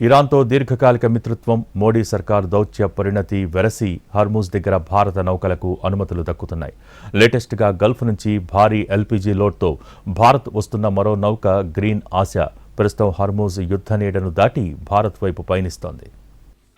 ఇరాన్తో దీర్ఘకాలిక మిత్రత్వం, మోడీ సర్కార్ దౌత్య పరిణతి వెరసి హర్మూజ్ దగ్గర భారత నౌకలకు అనుమతులు దక్కుతున్నాయి. లేటెస్ట్గా గల్ఫ్ నుంచి భారీ ఎల్పీజీ లోడ్తో భారత్ వస్తున్న మరో నౌక గ్రీన్ ఆశ ప్రస్తుతం హర్మూజ్ యుద్ధ నీడను దాటి భారత్ వైపు పయనిస్తోంది.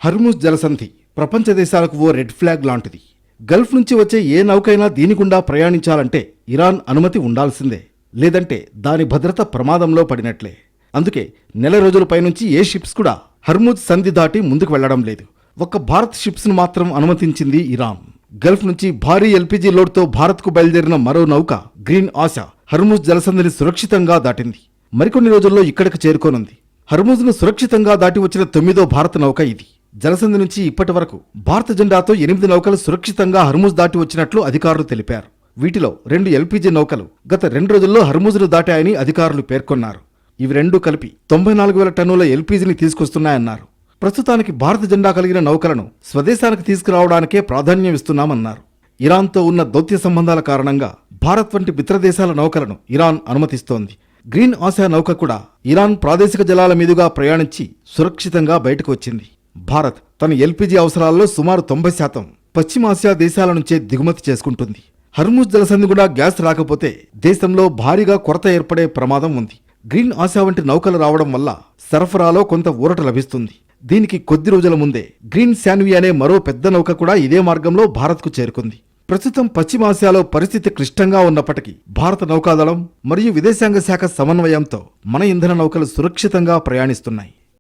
హర్మూజ్ జలసంధి ప్రపంచ దేశాలకు ఓ రెడ్ ఫ్లాగ్ లాంటిది. గల్ఫ్ నుంచి వచ్చే ఏ నౌకైనా దీని గుండా ప్రయాణించాలంటే ఇరాన్ అనుమతి ఉండాల్సిందే, లేదంటే దాని భద్రత ప్రమాదంలో పడినట్లే. అందుకే నెల రోజుల పైనుంచి ఏ షిప్స్ కూడా హర్మూజ్ సంధి దాటి ముందుకు వెళ్లడం లేదు. ఒక్క భారత్ షిప్స్ ను మాత్రం అనుమతించింది ఇరాన్. గల్ఫ్ నుంచి భారీ ఎల్పీజీ లోడ్తో భారత్కు బయలుదేరిన మరో నౌక గ్రీన్ ఆశ హర్మూజ్ జలసంధిని సురక్షితంగా దాటింది. మరికొన్ని రోజుల్లో ఇక్కడికి చేరుకోనుంది. హర్మూజ్ను సురక్షితంగా దాటి వచ్చిన 9వ భారత నౌక ఇది. జలసంధి నుంచి ఇప్పటి వరకు భారత జెండాతో 8 నౌకలు సురక్షితంగా హర్మూజ్ దాటి వచ్చినట్లు అధికారులు తెలిపారు. వీటిలో 2 ఎల్పీజీ నౌకలు గత 2 రోజుల్లో హర్మూజ్ను దాటాయని అధికారులు పేర్కొన్నారు. ఇవి రెండూ కలిపి 94,000 టన్నుల ఎల్పీజీని తీసుకొస్తున్నాయన్నారు. ప్రస్తుతానికి భారత జెండా కలిగిన నౌకలను స్వదేశానికి తీసుకురావడానికే ప్రాధాన్యం ఇస్తున్నామన్నారు. ఇరాన్తో ఉన్న దౌత్య సంబంధాల కారణంగా భారత్ వంటి మిత్రదేశాల నౌకలను ఇరాన్ అనుమతిస్తోంది. గ్రీన్ ఆశా నౌక కూడా ఇరాన్ ప్రాదేశిక జలాల మీదుగా ప్రయాణించి సురక్షితంగా బయటకు వచ్చింది. భారత్ తన ఎల్పీజీ అవసరాల్లో సుమారు 90% పశ్చిమాసియా దేశాల నుంచే దిగుమతి చేసుకుంటుంది. హర్మూజ్ జలసంధి కూడా గ్యాస్ రాకపోతే దేశంలో భారీగా కొరత ఏర్పడే ప్రమాదం ఉంది. గ్రీన్ ఆశా వంటి నౌకలు రావడం వల్ల సరఫరాలో కొంత ఊరట లభిస్తుంది. దీనికి కొద్ది రోజుల ముందే గ్రీన్ శాన్వి అనే మరో పెద్ద నౌక కూడా ఇదే మార్గంలో భారత్కు చేరుకుంది. ప్రస్తుతం పశ్చిమాసియాలో పరిస్థితి క్లిష్టంగా ఉన్నప్పటికీ భారత నౌకాదళం మరియు విదేశాంగ శాఖ సమన్వయంతో మన ఇంధన నౌకలు సురక్షితంగా ప్రయాణిస్తున్నాయి.